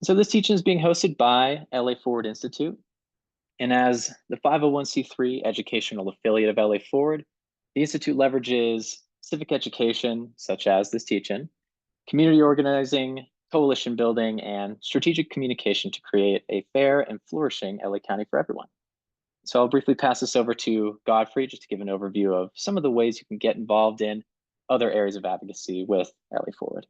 So this teaching is being hosted by LA Forward Institute. And as the 501c3 educational affiliate of LA Forward, the Institute leverages civic education, such as this teaching, community organizing, coalition building, and strategic communication to create a fair and flourishing LA County for everyone. So I'll briefly pass this over to Godfrey just to give an overview of some of the ways you can get involved in other areas of advocacy with LA Forward.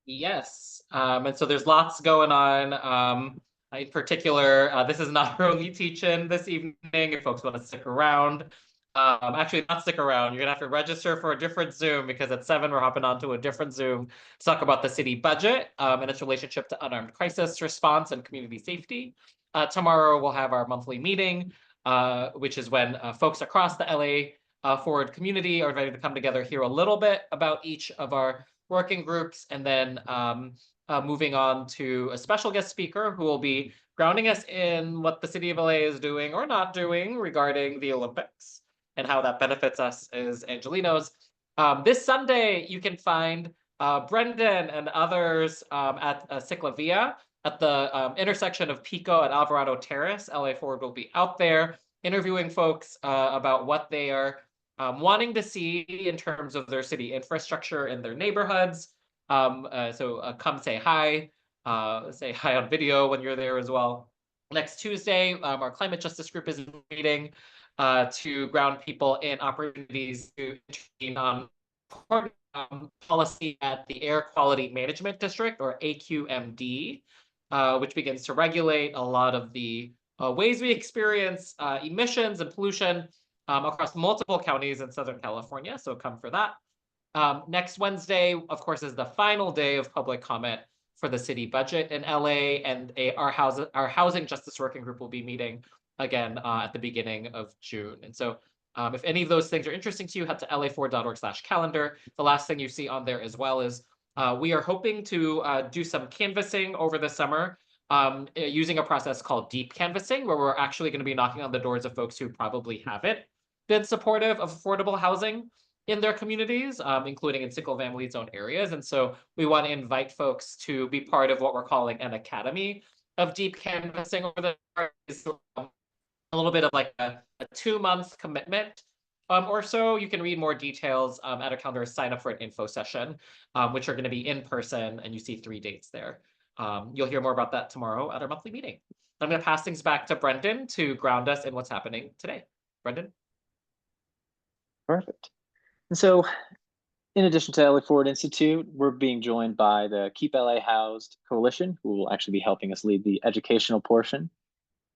Yes, and so there's lots going on. In particular, this is not our only teach-in this evening. If folks want to stick around, actually not stick around, you're gonna have to register for a different Zoom because at 7 we're hopping onto a different Zoom to talk about the city budget and its relationship to unarmed crisis response and community safety. Tomorrow we'll have our monthly meeting, which is when folks across the LA Forward community are invited to come together, hear a little bit about each of our working groups, and then moving on to a special guest speaker who will be grounding us in what the city of LA is doing or not doing regarding the Olympics and how that benefits us as Angelinos. This Sunday, you can find Brendan and others at Ciclavia at the intersection of Pico and Alvarado Terrace. LA Forward will be out there interviewing folks about what they are wanting to see in terms of their city infrastructure in their neighborhoods. So come say hi on video when you're there as well. Next Tuesday, our climate justice group is meeting to ground people in opportunities to intervene on policy at the Air Quality Management District, or AQMD, which begins to regulate a lot of the ways we experience emissions and pollution across multiple counties in Southern California, so come for that. Next Wednesday, of course, is the final day of public comment for the city budget in LA, and our housing justice working group will be meeting again at the beginning of June. And so if any of those things are interesting to you, head to laforward.org/calendar. The last thing you see on there as well is we are hoping to do some canvassing over the summer using a process called deep canvassing, where we're actually going to be knocking on the doors of folks who probably haven't been supportive of affordable housing in their communities, including in single-family zone areas. And so we want to invite folks to be part of what we're calling an academy of deep canvassing over the a little bit of like a 2-month commitment or so. You can read more details at our calendar, sign up for an info session, which are going to be in person, and you see 3 dates there. You'll hear more about that tomorrow at our monthly meeting. I'm going to pass things back to Brendan to ground us in what's happening today. Brendan? Perfect. And so in addition to LA Forward Institute, we're being joined by the Keep LA Housed Coalition, who will actually be helping us lead the educational portion.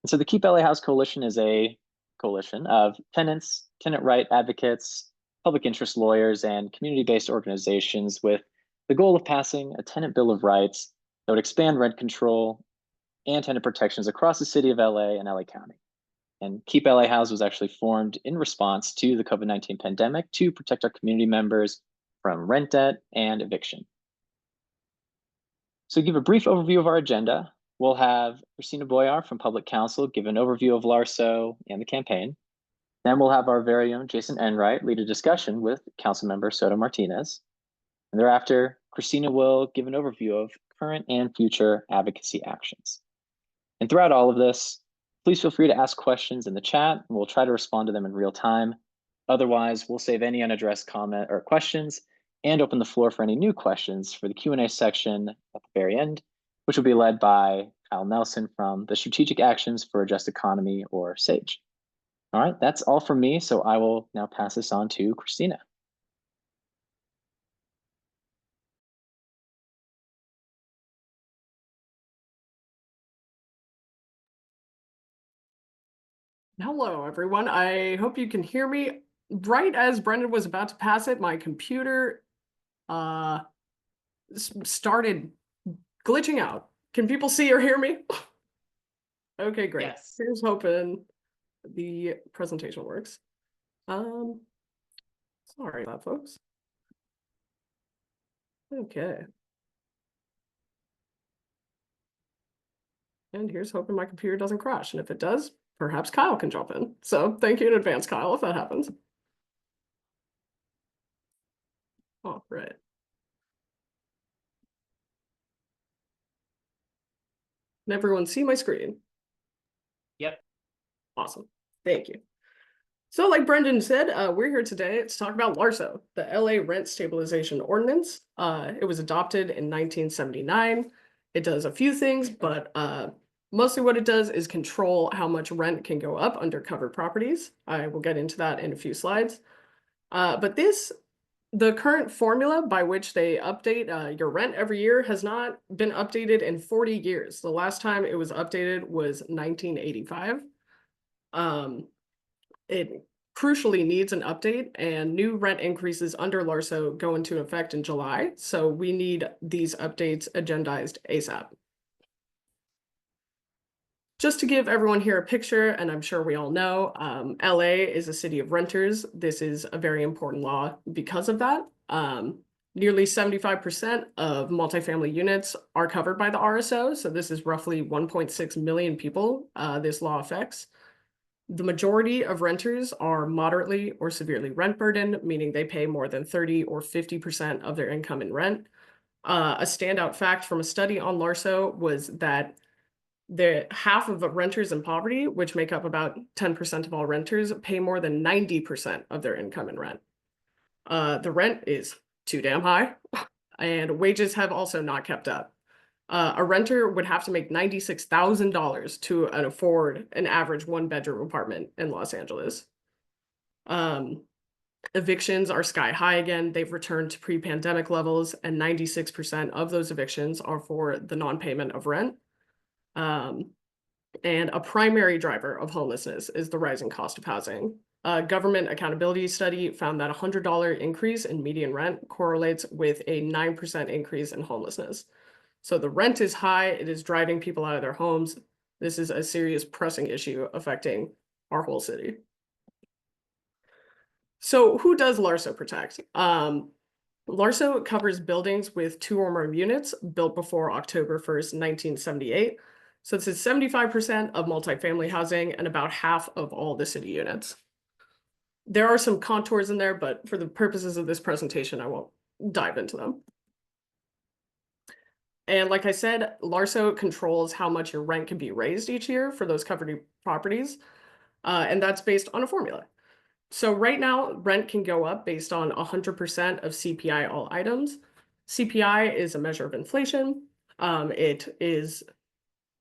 And so the Keep LA Housed Coalition is a coalition of tenants, tenant right advocates, public interest lawyers, and community-based organizations with the goal of passing a tenant bill of rights that would expand rent control and tenant protections across the city of LA and LA County. And Keep LA Housed was actually formed in response to the COVID-19 pandemic to protect our community members from rent debt and eviction. So to give a brief overview of our agenda, we'll have Christina Boyar from Public Counsel give an overview of LARSO and the campaign. Then we'll have our very own Jason Enright lead a discussion with Councilmember Soto Martinez. And thereafter, Christina will give an overview of current and future advocacy actions. And throughout all of this, please feel free to ask questions in the chat, and we'll try to respond to them in real time. Otherwise, we'll save any unaddressed comment or questions and open the floor for any new questions for the Q&A section at the very end, which will be led by Kyle Nelson from the Strategic Actions for a Just Economy, or SAGE. All right, that's all from me, so I will now pass this on to Christina. Hello, everyone. I hope you can hear me. Right as Brendan was about to pass it, my computer started glitching out. Can people see or hear me? Okay, great. Yes. Here's hoping the presentation works. Sorry about that, folks. Okay. And here's hoping my computer doesn't crash. And if it does, perhaps Kyle can jump in. So thank you in advance, Kyle, if that happens. All right. Can everyone see my screen? Yep. Awesome. Thank you. So like Brendan said, we're here today to talk about LARSO, the LA Rent Stabilization Ordinance. It was adopted in 1979. It does a few things, but mostly what it does is control how much rent can go up under covered properties. I will get into that in a few slides. But the current formula by which they update your rent every year has not been updated in 40 years. The last time it was updated was 1985. It crucially needs an update, and new rent increases under LARSO go into effect in July. So we need these updates agendized ASAP. Just to give everyone here a picture, and I'm sure we all know, LA is a city of renters. This is a very important law because of that. Nearly 75% of multifamily units are covered by the RSO. So this is roughly 1.6 million people this law affects. The majority of renters are moderately or severely rent burdened, meaning they pay more than 30 or 50% of their income in rent. A standout fact from a study on LARSO was that half of the renters in poverty, which make up about 10% of all renters, pay more than 90% of their income in rent. The rent is too damn high, and wages have also not kept up. A renter would have to make $96,000 to afford an average one-bedroom apartment in Los Angeles. Evictions are sky high again. They've returned to pre-pandemic levels, and 96% of those evictions are for the non-payment of rent. And a primary driver of homelessness is the rising cost of housing. A government accountability study found that a $100 increase in median rent correlates with a 9% increase in homelessness. So the rent is high, it is driving people out of their homes. This is a serious pressing issue affecting our whole city. So who does LARSO protect? LARSO covers buildings with 2 or more units built before October 1st, 1978. So this is 75% of multifamily housing and about half of all the city units. There are some contours in there, but for the purposes of this presentation, I won't dive into them. And like I said, LARSO controls how much your rent can be raised each year for those covered properties, and that's based on a formula. So right now, rent can go up based on 100% of CPI all items. CPI is a measure of inflation. It is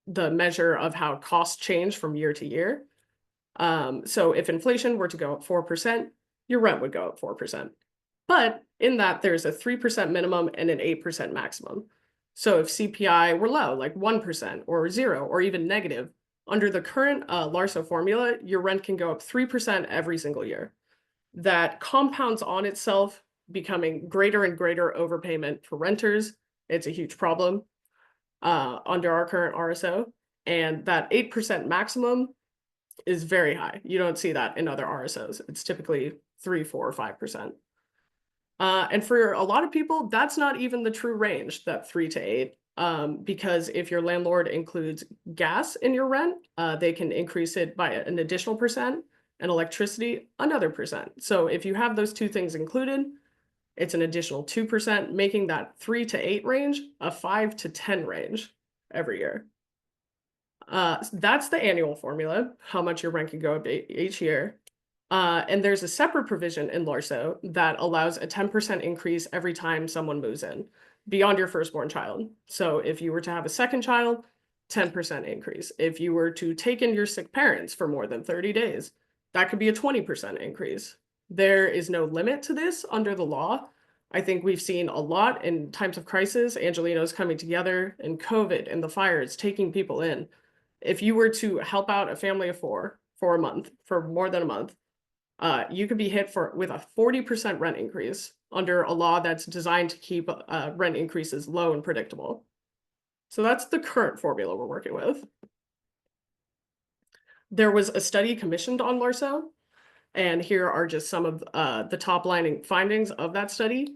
the measure of how costs change from year to year. So if inflation were to go up 4%, your rent would go up 4%. But in that, there's a 3% minimum and an 8% maximum. So if CPI were low, like 1% or 0 or even negative, under the current LARSO formula, your rent can go up 3% every single year. That compounds on itself, becoming greater and greater overpayment for renters. It's a huge problem under our current RSO. And that 8% maximum is very high. You don't see that in other RSOs. It's typically 3, 4, or 5%. And for a lot of people, that's not even the true range, that 3 to 8, because if your landlord includes gas in your rent, they can increase it by an additional percent, and electricity another percent. So if you have those two things included, it's an additional 2%, making that 3 to 8 range a 5 to 10 range every year. That's the annual formula, how much your rent can go up each year. And there's a separate provision in LARSO that allows a 10% increase every time someone moves in beyond your firstborn child. So if you were to have a second child, 10% increase. If you were to take in your sick parents for more than 30 days, that could be a 20% increase. There is no limit to this under the law. I think we've seen a lot in times of crisis, Angelenos coming together, and COVID and the fires taking people in. If you were to help out a family of 4 for a month, for more than a month, you could be hit with a 40% rent increase under a law that's designed to keep rent increases low and predictable. So that's the current formula we're working with. There was a study commissioned on LARSO, and here are just some of the top-lining findings of that study.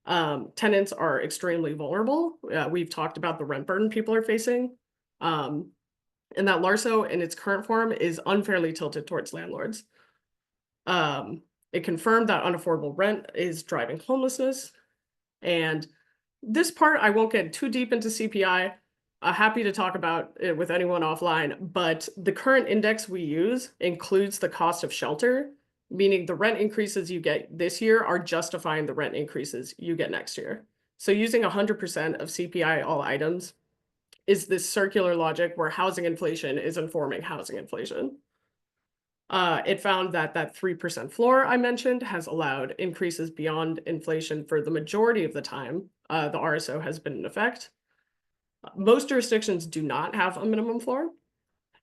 Tenants are extremely vulnerable. We've talked about the rent burden people are facing. And that LARSO in its current form is unfairly tilted towards landlords. It confirmed that unaffordable rent is driving homelessness. And this part, I won't get too deep into CPI, happy to talk about it with anyone offline, but the current index we use includes the cost of shelter, meaning the rent increases you get this year are justifying the rent increases you get next year. So using 100% of CPI all items is this circular logic where housing inflation is informing housing inflation. It found that that 3% floor I mentioned has allowed increases beyond inflation for the majority of the time the RSO has been in effect. Most jurisdictions do not have a minimum floor,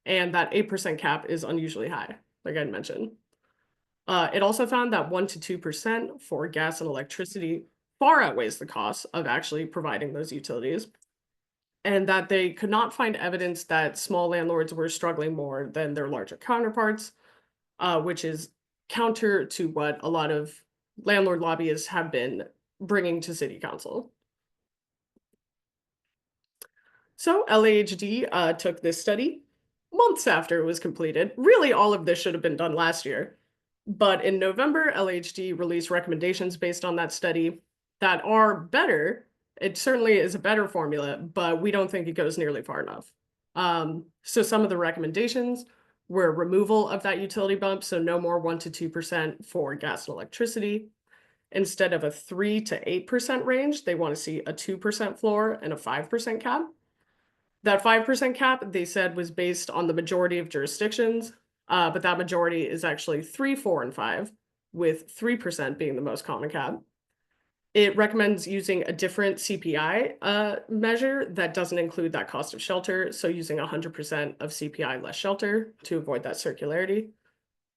and that 8% cap is unusually high, like I mentioned. It also found that 1 to 2% for gas and electricity far outweighs the cost of actually providing those utilities, and that they could not find evidence that small landlords were struggling more than their larger counterparts, which is counter to what a lot of landlord lobbyists have been bringing to city council. So LAHD took this study months after it was completed. Really, all of this should have been done last year. But in November, LAHD released recommendations based on that study that are better. It certainly is a better formula, but we don't think it goes nearly far enough. So some of the recommendations were removal of that utility bump, so no more 1 to 2% for gas and electricity. Instead of a 3 to 8% range, they want to see a 2% floor and a 5% cap. That 5% cap, they said, was based on the majority of jurisdictions, but that majority is actually 3, 4, and 5, with 3% being the most common cap. It recommends using a different CPI measure that doesn't include that cost of shelter, so using 100% of CPI less shelter to avoid that circularity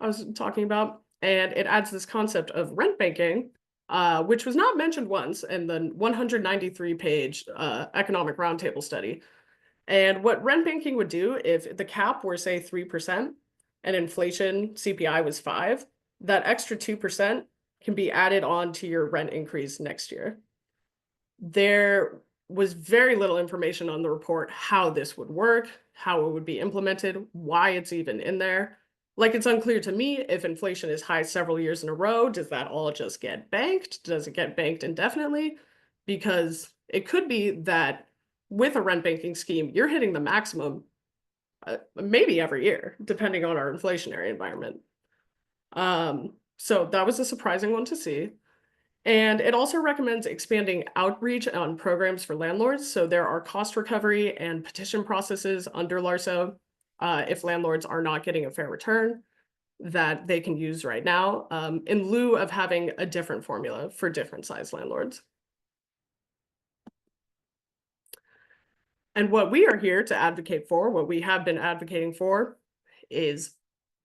I was talking about. And it adds this concept of rent banking, which was not mentioned once in the 193-page economic roundtable study. And what rent banking would do if the cap were, say, 3% and inflation CPI was 5, that extra 2% can be added on to your rent increase next year. There was very little information on the report how this would work, how it would be implemented, why it's even in there. Like, it's unclear to me if inflation is high several years in a row, does that all just get banked? Does it get banked indefinitely? Because it could be that with a rent banking scheme, you're hitting the maximum maybe every year, depending on our inflationary environment. So that was a surprising one to see. And it also recommends expanding outreach on programs for landlords. So there are cost recovery and petition processes under LARSO if landlords are not getting a fair return that they can use right now in lieu of having a different formula for different size landlords. And what we are here to advocate for, what we have been advocating for, is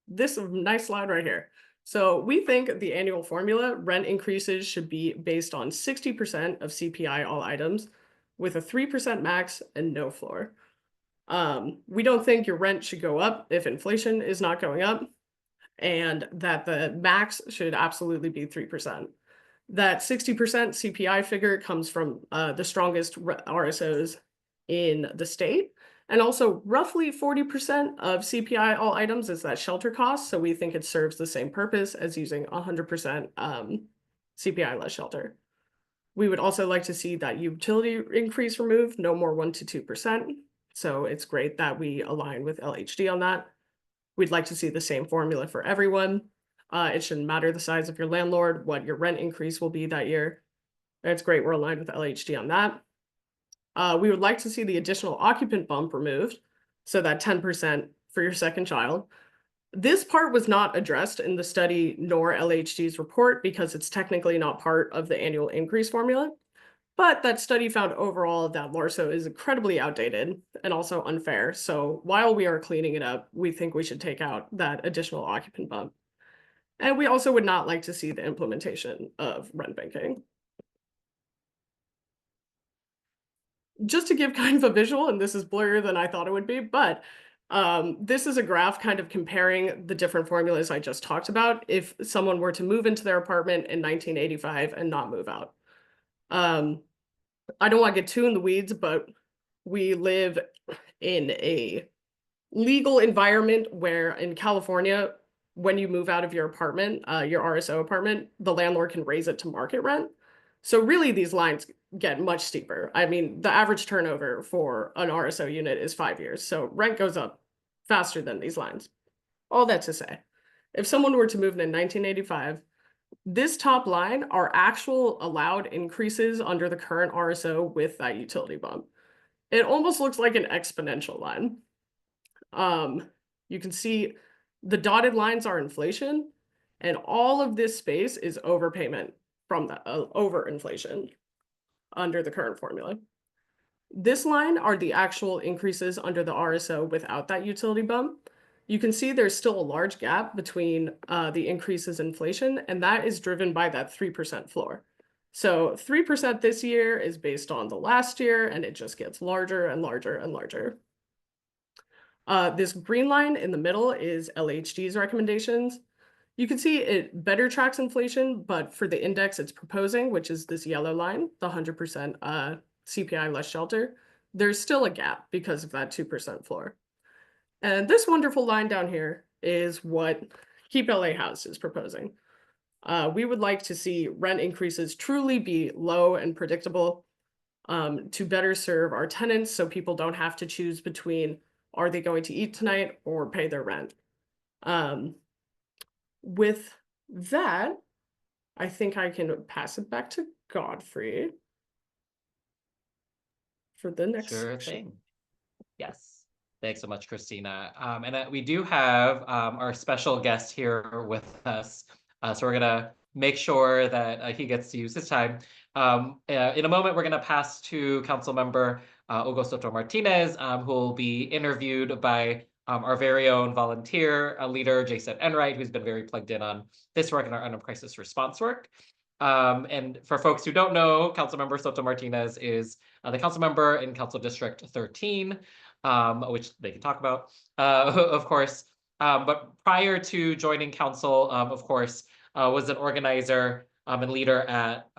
this nice slide right here. So we think the annual formula rent increases should be based on 60% of CPI all items with a 3% max and no floor. We don't think your rent should go up if inflation is not going up, and that the max should absolutely be 3%. That 60% CPI figure comes from the strongest RSOs in the state. And also roughly 40% of CPI all items is that shelter cost. So we think it serves the same purpose as using 100% CPI less shelter. We would also like to see that utility increase removed, no more 1 to 2%. So it's great that we align with LHD on that. We'd like to see the same formula for everyone. It shouldn't matter the size of your landlord, what your rent increase will be that year. It's great we're aligned with LHD on that. We would like to see the additional occupant bump removed, so that 10% for your second child. This part was not addressed in the study nor LHD's report because it's technically not part of the annual increase formula. But that study found overall that LARSO is incredibly outdated and also unfair. So while we are cleaning it up, we think we should take out that additional occupant bump. And we also would not like to see the implementation of rent banking. Just to give kind of a visual, and this is blurrier than I thought it would be, but this is a graph kind of comparing the different formulas I just talked about if someone were to move into their apartment in 1985 and not move out. I don't want to get too in the weeds, but we live in a legal environment where in California, when you move out of your apartment, your RSO apartment, the landlord can raise it to market rent. So really these lines get much steeper. I mean, the average turnover for an RSO unit is 5 years, so rent goes up faster than these lines. All that to say, if someone were to move in 1985, this top line are actual allowed increases under the current RSO with that utility bump. It almost looks like an exponential line. You can see the dotted lines are inflation, and all of this space is overpayment from the overinflation under the current formula. This line are the actual increases under the RSO without that utility bump. You can see there's still a large gap between the increases in inflation, and that is driven by that 3% floor. So 3% this year is based on the last year, and it just gets larger and larger and larger. This green line in the middle is LHD's recommendations. You can see it better tracks inflation, but for the index it's proposing, which is this yellow line, the 100% CPI less shelter, there's still a gap because of that 2% floor. And this wonderful line down here is what Keep LA House is proposing. We would like to see rent increases truly be low and predictable to better serve our tenants so people don't have to choose between are they going to eat tonight or pay their rent. With that, I think I can pass it back to Godfrey for the next Sure section. thing. Yes. Thanks so much, Christina. And we do have our special guest here with us. So we're going to make sure that he gets to use his time. In a moment, we're going to pass to Councilmember Hugo Soto Martinez, who will be interviewed by our very own volunteer leader, Jason Enright, who's been very plugged in on this work and our UNM crisis response work. And for folks who don't know, Councilmember Soto Martinez is the council member in Council District 13, which they can talk about, of course. But prior to joining council, of course, was an organizer and leader at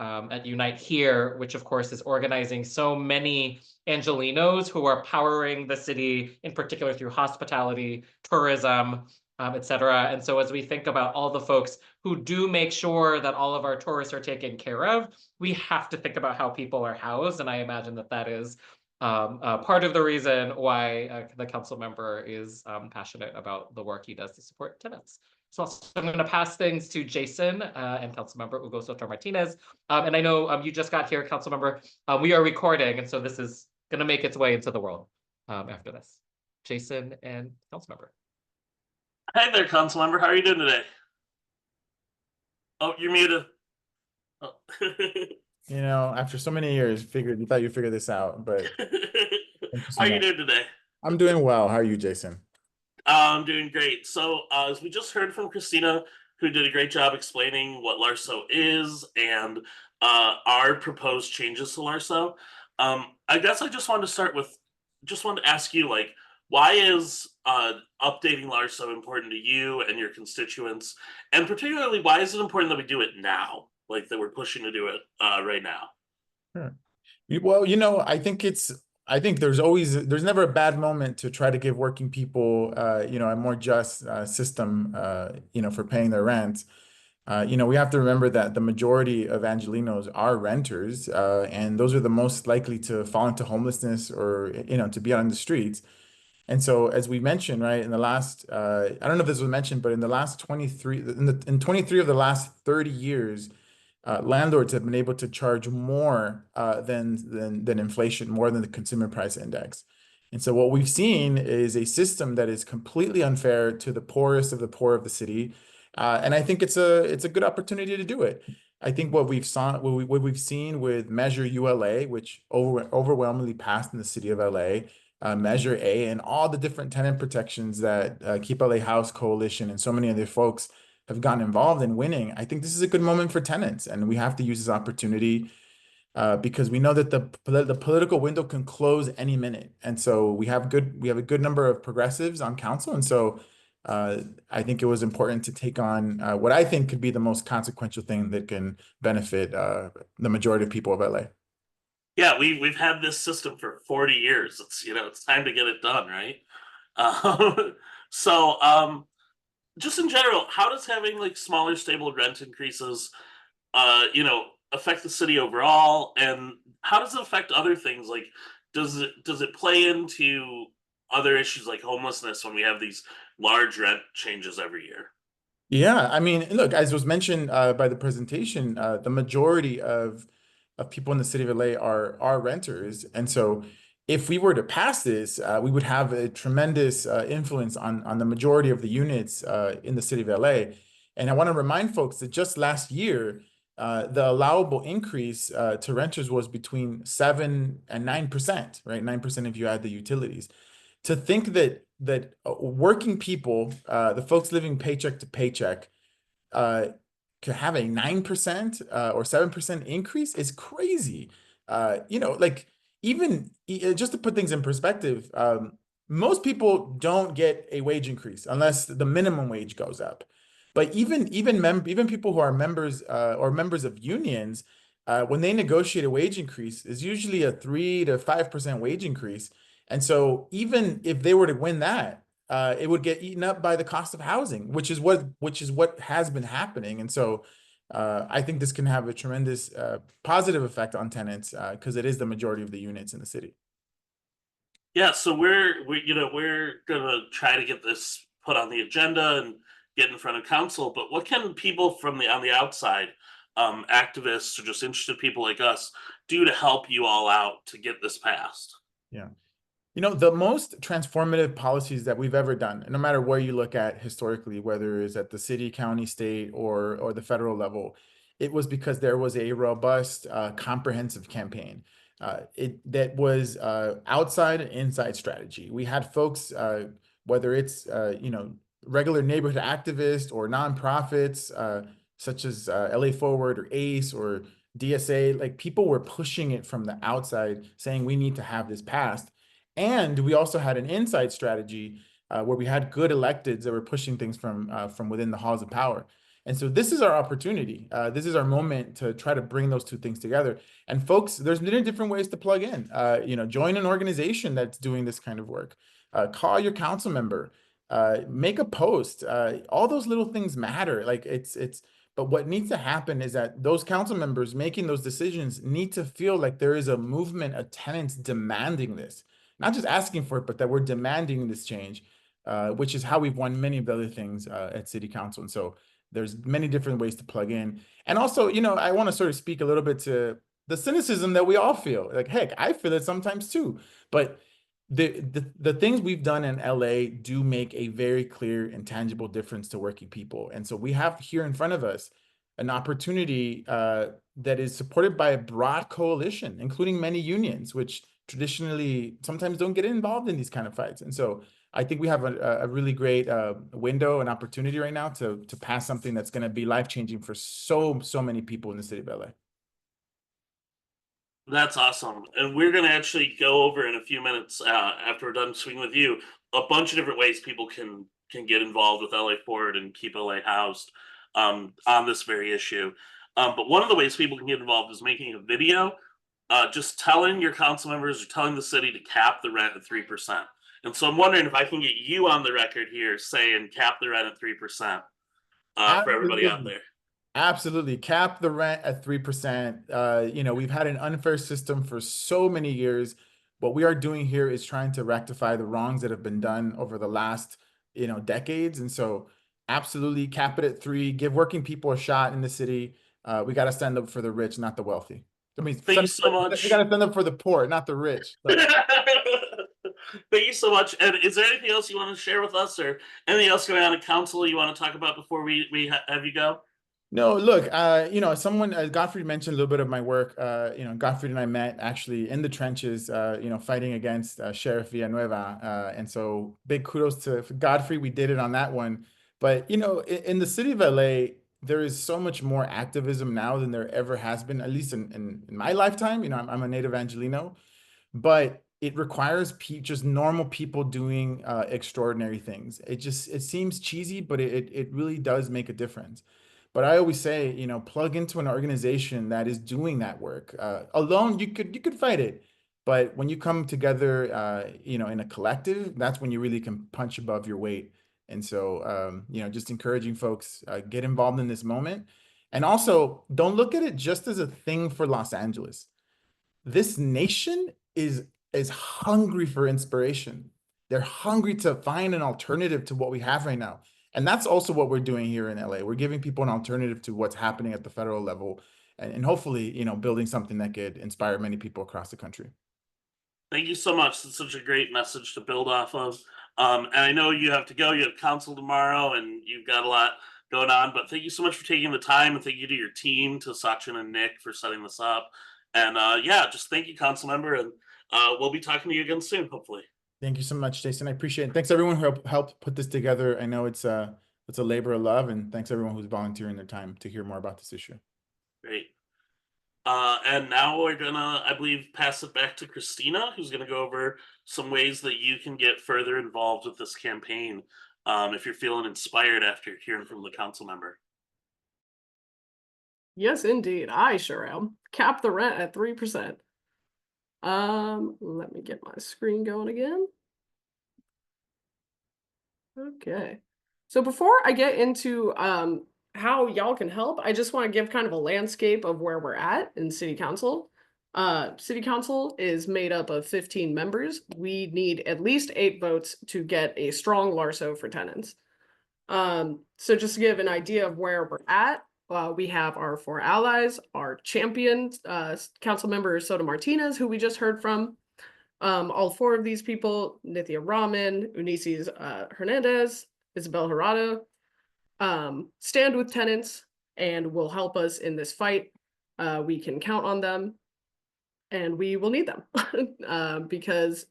Unite Here, which of course is organizing so many Angelenos who are powering the city, in particular through hospitality, tourism, et cetera. And so as we think about all the folks who do make sure that all of our tourists are taken care of, we have to think about how people are housed. And I imagine that that is part of the reason why the council member is passionate about the work he does to support tenants. So I'm going to pass things to Jason and Councilmember Hugo Soto Martinez. And I know you just got here, Councilmember. We are recording, and so this is going to make its way into the world after this. Jason and Councilmember. Hey there, Councilmember. How are you doing today? Oh, you're muted. Oh. You know, after so many years, you thought you figured this out, but how are you doing today? I'm doing well. How are you, Jason? I'm doing great. So as we just heard from Christina, who did a great job explaining what LARSO is and our proposed changes to LARSO, I guess I just wanted to ask you, like, why is updating LARSO important to you and your constituents? And particularly, why is it important that we do it now? Like that we're pushing to do it right now? Sure. Well, you know, I think there's never a bad moment to try to give working people, you know, a more just system, you know, for paying their rent. You know, we have to remember that the majority of Angelenos are renters, and those are the most likely to fall into homelessness or, you know, to be on the streets. And so, as we mentioned, right, in the last, I don't know if this was mentioned, but in the last 23 of the last 30 years, landlords have been able to charge more than inflation, more than the consumer price index. And so what we've seen is a system that is completely unfair to the poorest of the poor of the city. And I think it's a good opportunity to do it. I think what we've seen with Measure ULA, which overwhelmingly passed in the city of LA, Measure A, and all the different tenant protections that Keep LA House Coalition and so many other folks have gotten involved in winning. I think this is a good moment for tenants, and we have to use this opportunity because we know that the political window can close any minute, and so we have a good number of progressives on council, and so I think it was important to take on what I think could be the most consequential thing that can benefit the majority of people of LA. Yeah, we've had this system for 40 years. It's time to get it done, right? So just in general, how does having like smaller stable rent increases, affect the city overall, and how does it affect other things? Like, does it play into other issues like homelessness when we have these large rent changes every year? Yeah, I mean, look, as was mentioned by the presentation, the majority of people in the city of LA are renters, and so if we were to pass this, we would have a tremendous influence on the majority of the units in the city of LA. And I want to remind folks that just last year, the allowable increase to renters was between 7 and 9%, right? 9% if you add the utilities. To think that working people, the folks living paycheck to paycheck, uh, could have a 9% or 7% increase is crazy. Like just to put things in perspective, most people don't get a wage increase unless the minimum wage goes up. But even people who are members or members of unions, when they negotiate a wage increase, is usually a 3 to 5% wage increase. And so even if they were to win that, it would get eaten up by the cost of housing, which is what has been happening. And so I think this can have a tremendous positive effect on tenants because it is the majority of the units in the city. Yeah, so we're gonna try to get this put on the agenda and get in front of council. But what can people from on the outside, activists or just interested people like us, do to help you all out to get this passed? Yeah. The most transformative policies that we've ever done, no matter where you look at historically, whether it's at the city, county, state, or the federal level, it was because there was a robust, comprehensive campaign. That was outside and inside strategy. We had folks, whether it's regular neighborhood activists or nonprofits, such as LA Forward or ACE or DSA, like people were pushing it from the outside, saying we need to have this passed. And we also had an inside strategy where we had good electeds that were pushing things from within the halls of power. And so this is our opportunity. This is our moment to try to bring those two things together. And folks, there's many different ways to plug in. Join an organization that's doing this kind of work. Call your council member. Make a post. All those little things matter. But what needs to happen is that those council members making those decisions need to feel like there is a movement of tenants demanding this. Not just asking for it, but that we're demanding this change, which is how we've won many of the other things at city council. And so there's many different ways to plug in. And also, I want to sort of speak a little bit to the cynicism that we all feel. Like, heck, I feel it sometimes too. But the things we've done in LA do make a very clear and tangible difference to working people. And so we have here in front of us an opportunity that is supported by a broad coalition, including many unions, which traditionally sometimes don't get involved in these kind of fights. And so I think we have a really great window and opportunity right now to pass something that's going to be life-changing for so many people in the city of LA. That's awesome. And we're going to actually go over in a few minutes after we're done speaking with you, a bunch of different ways people can get involved with LA Forward and keep LA housed on this very issue. But one of the ways people can get involved is making a video, just telling your council members or telling the city to cap the rent at 3%. And so I'm wondering if I can get you on the record here saying cap the rent at 3% for everybody out there. Absolutely. Cap the rent at 3%. We've had an unfair system for so many years. What we are doing here is trying to rectify the wrongs that have been done over the last, decades. And so absolutely cap it at 3, give working people a shot in the city. We got to stand up for the rich, not the wealthy. I mean, Thank you so much. We got to stand up for the poor, not the rich. Thank you so much. And is there anything else you want to share with us or anything else going on in council you want to talk about before we have you go? No, look, someone, Gottfried mentioned a little bit of my work. Gottfried and I met actually in the trenches, fighting against Sheriff Villanueva. And so big kudos to Gottfried. We did it on that one. But, in the city of LA, there is so much more activism now than there ever has been, at least in my lifetime. I'm a native Angelino, but it requires just normal people doing extraordinary things. It seems cheesy, but it really does make a difference. But I always say, plug into an organization that is doing that work. Alone, you could fight it, but when you come together, in a collective, that's when you really can punch above your weight. And so, just encouraging folks, get involved in this moment. And also, don't look at it just as a thing for Los Angeles. This nation is hungry for inspiration. They're hungry to find an alternative to what we have right now. And that's also what we're doing here in LA. We're giving people an alternative to what's happening at the federal level, and hopefully, building something that could inspire many people across the country. Thank you so much. It's such a great message to build off of. And I know you have to go. You have council tomorrow, and you've got a lot going on. But thank you so much for taking the time, and thank you to your team, to Sachin and Nick for setting this up. And yeah, just thank you, council member, and we'll be talking to you again soon, hopefully. Thank you so much, Jason. I appreciate it. Thanks everyone who helped put this together. I know it's a labor of love, and thanks everyone who's volunteering their time to hear more about this issue. Great. And now we're gonna, I believe, pass it back to Christina, who's gonna go over some ways that you can get further involved with this campaign, if you're feeling inspired after hearing from the council member. Yes, indeed. I sure am. Cap the rent at 3%. Let me get my screen going again. Okay. So before I get into how y'all can help, I just want to give kind of a landscape of where we're at in City Council. City Council is made up of 15 members. We need at least 8 votes to get a strong LARSO for tenants. So just to give an idea of where we're at, we have our 4 allies, our champion, council member Soto Martinez, who we just heard from. All 4 of these people, Nithya Raman, Unices Hernandez, Isabel Hirado, stand with tenants and will help us in this fight. We can count on them, and we will need them because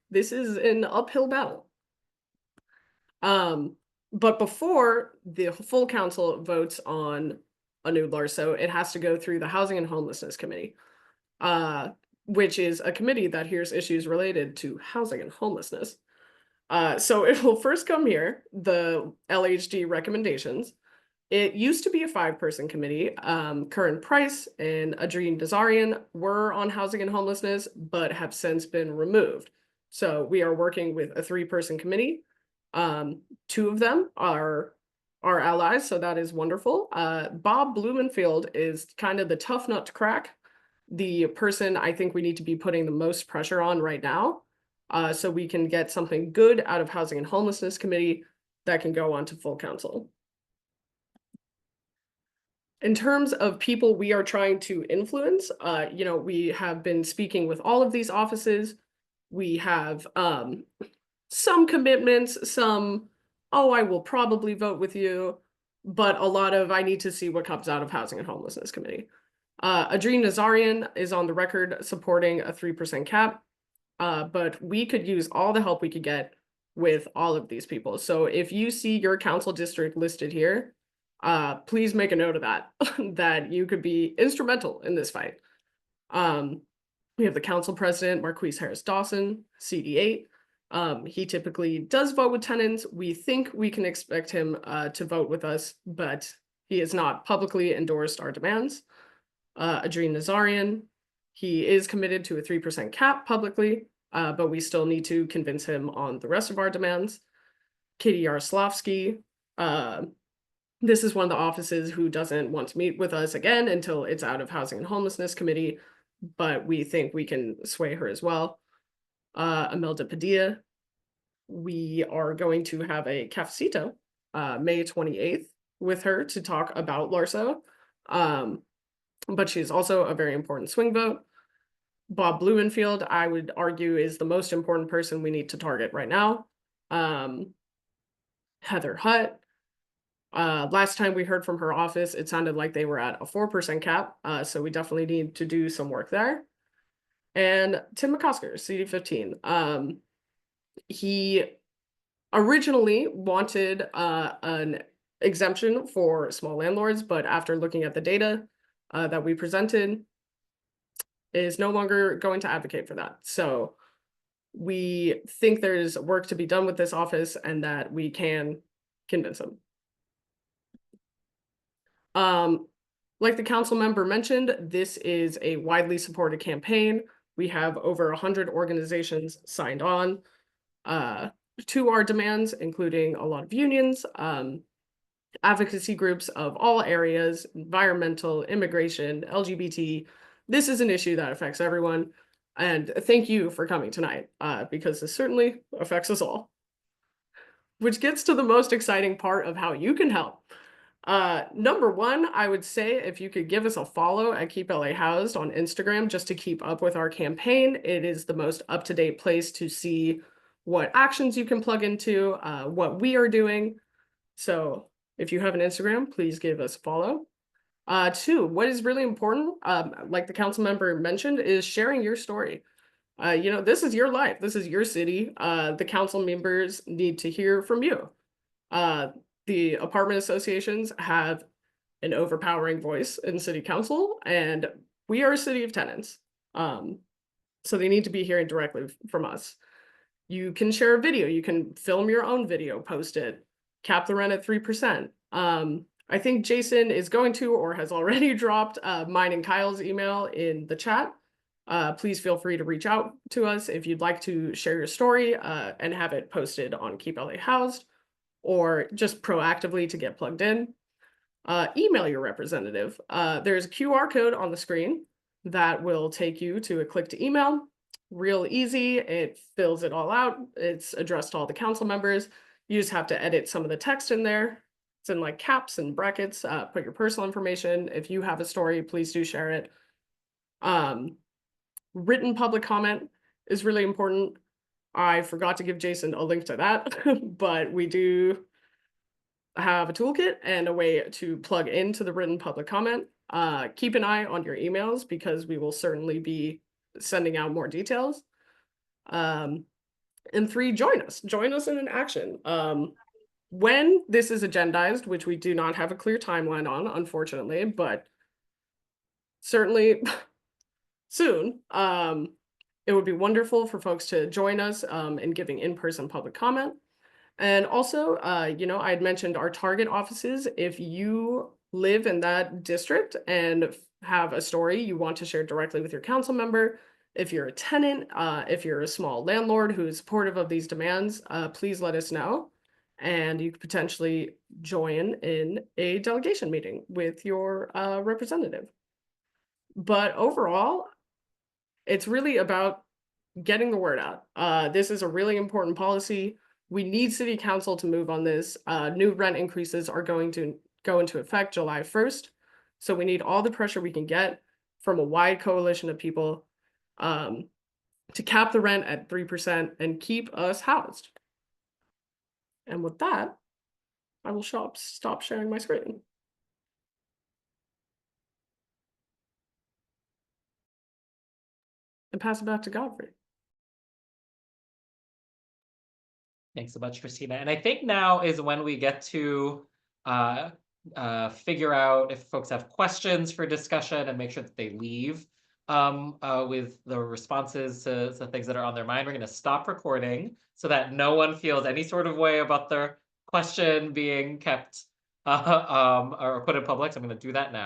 this is an uphill battle. But before the full council votes on a new LARSO, it has to go through the Housing and Homelessness Committee, which is a committee that hears issues related to housing and homelessness. So it will first come here, the LHD recommendations. It used to be a 5-person committee. Curran Price and Adrien Nazarian were on housing and homelessness, but have since been removed. So we are working with a 3-person committee. 2 of them are our allies, so that is wonderful. Bob Blumenfield is kind of the tough nut to crack, the person I think we need to be putting the most pressure on right now, so we can get something good out of Housing and Homelessness Committee that can go on to full council. In terms of people we are trying to influence, we have been speaking with all of these offices. We have some commitments, some, oh, I will probably vote with you, but a lot of, I need to see what comes out of Housing and Homelessness Committee. Adrien Nazarian is on the record supporting a 3% cap, but we could use all the help we could get with all of these people. So if you see your council district listed here, please make a note of that, that you could be instrumental in this fight. We have the council president, Marquise Harris Dawson, CD8. He typically does vote with tenants. We think we can expect him to vote with us, but he has not publicly endorsed our demands. Adrien Nazarian, he is committed to a 3% cap publicly, but we still need to convince him on the rest of our demands. Katie Yaroslavsky, this is one of the offices who doesn't want to meet with us again until it's out of Housing and Homelessness Committee, but we think we can sway her as well. Imelda Padilla, we are going to have a cafecito May 28th with her to talk about LARSO, but she's also a very important swing vote. Bob Blumenfield, I would argue, is the most important person we need to target right now. Heather Hutt, last time we heard from her office, it sounded like they were at a 4% cap, so we definitely need to do some work there. And Tim McCosker, CD15. He originally wanted an exemption for small landlords, but after looking at the data that we presented, is no longer going to advocate for that. So we think there's work to be done with this office and that we can convince him. Like the council member mentioned, this is a widely supported campaign. We have over 100 organizations signed on to our demands, including a lot of unions. advocacy groups of all areas, environmental, immigration, LGBT. This is an issue that affects everyone. And thank you for coming tonight, because this certainly affects us all. Which gets to the most exciting part of how you can help. Number one, I would say if you could give us a follow at Keep LA Housed on Instagram just to keep up with our campaign. It is the most up-to-date place to see what actions you can plug into, what we are doing. So if you have an Instagram, please give us a follow. Two, what is really important, like the council member mentioned, is sharing your story. This is your life. This is your city. The council members need to hear from you. The apartment associations have an overpowering voice in city council, and we are a city of tenants. So they need to be hearing directly from us. You can share a video. You can film your own video, post it, cap the rent at 3%. I think Jason is going to or has already dropped mine and Kyle's email in the chat. Please feel free to reach out to us if you'd like to share your story and have it posted on Keep LA Housed, or just proactively to get plugged in. Email your representative. There's a QR code on the screen that will take you to a click to email. Real easy. It fills it all out. It's addressed to all the council members. You just have to edit some of the text in there. It's in like caps and brackets. Put your personal information. If you have a story, please do share it. Written public comment is really important. I forgot to give Jason a link to that, but we do have a toolkit and a way to plug into the written public comment. Keep an eye on your emails because we will certainly be sending out more details. And three, join us in an action. When this is agendized, which we do not have a clear timeline on, unfortunately, but certainly soon, it would be wonderful for folks to join us in giving in-person public comment. And also, I had mentioned our target offices. If you live in that district and have a story you want to share directly with your council member, if you're a tenant, if you're a small landlord who is supportive of these demands, please let us know. And you could potentially join in a delegation meeting with your representative. But overall, it's really about getting the word out. This is a really important policy. We need city council to move on this. New rent increases are going to go into effect July 1st. So we need all the pressure we can get from a wide coalition of people to cap the rent at 3% and keep us housed. And with that, I will stop sharing my screen. And pass it back to Godfrey. Thanks so much, Christina. And I think now is when we get to figure out if folks have questions for discussion and make sure that they leave with the responses to things that are on their mind. We're going to stop recording so that no one feels any sort of way about their question being kept or put in public. So I'm going to do that now.